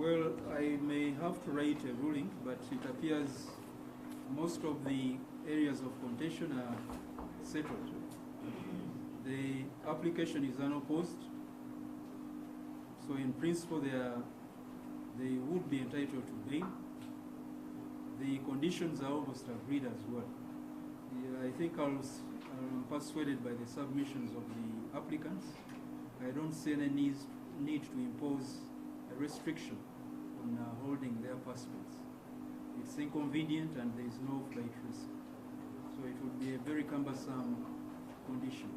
Well, I may have to write a ruling, but it appears most of the areas of contention are settled. The application is unopposed, so in principle they would be entitled to bail. The conditions are almost agreed as well. I think I'm persuaded by the submissions of the applicants. I don't see any need to impose a restriction on holding their passports. It's inconvenient and there is no flight risk. So it would be a very cumbersome condition.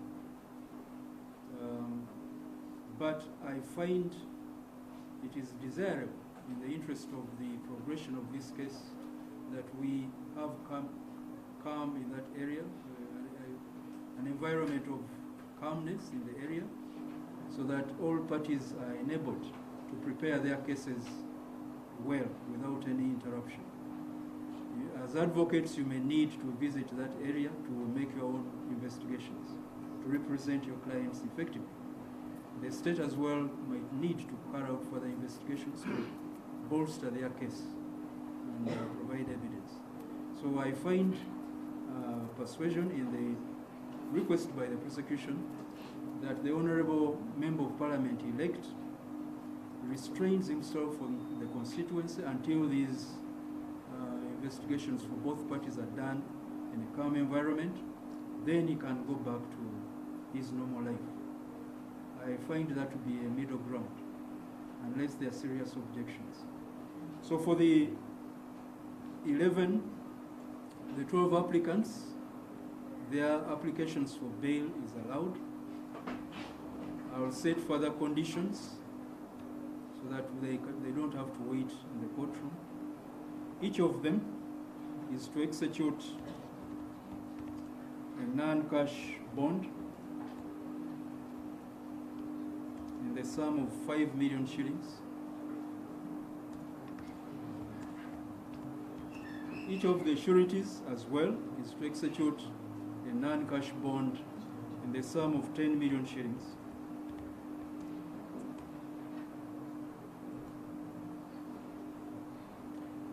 But I find it is desirable in the interest of the progression of this case that we have calm in that area, an environment of calmness in the area, so that all parties are enabled to prepare their cases well without any interruption. As advocates, you may need to visit that area to make your own investigations, to represent your clients effectively. The state as well might need to carry out further investigations to bolster their case and provide evidence. So I find persuasion in the request by the prosecution that the Honorable Member of Parliament elect restrains himself from the constituency until these investigations for both parties are done in a calm environment. Then he can go back to his normal life. I find that to be a middle ground, unless there are serious objections. So for the 12 applicants, their applications for bail is allowed. I will set further conditions so that they don't have to wait in the courtroom. Each of them is to execute a non-cash bond in the sum of 5 million shillings. Each of the sureties as well is to execute a non-cash bond in the sum of 10 million shillings.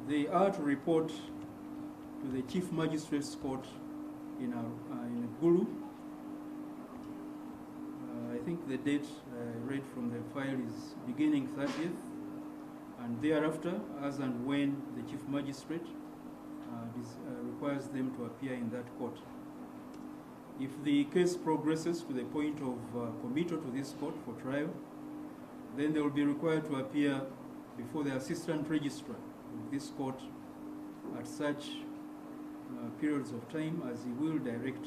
They are to report to the Chief Magistrate's Court in Gulu. I think the date I read from the file is beginning 30th, and thereafter, as and when the Chief Magistrate requires them to appear in that court. If the case progresses to the point of committal to this court for trial, then they will be required to appear before the Assistant Registrar of this court at such periods of time as he will direct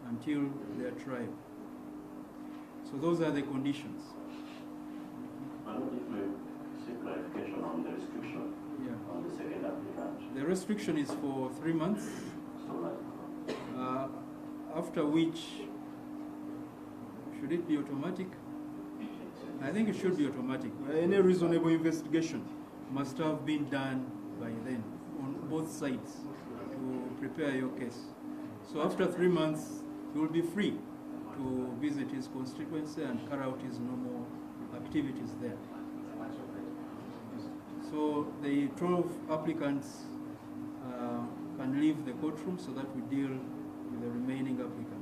until their trial. So those are the conditions. And if we seek clarification on the restriction on the second applicant. The restriction is for 3 months, after which, should it be automatic? I think it should be automatic. Any reasonable investigation must have been done by then on both sides to prepare your case. So after 3 months, he will be free to visit his constituency and carry out his normal activities there. So the 12 applicants can leave the courtroom so that we deal with the remaining applicants.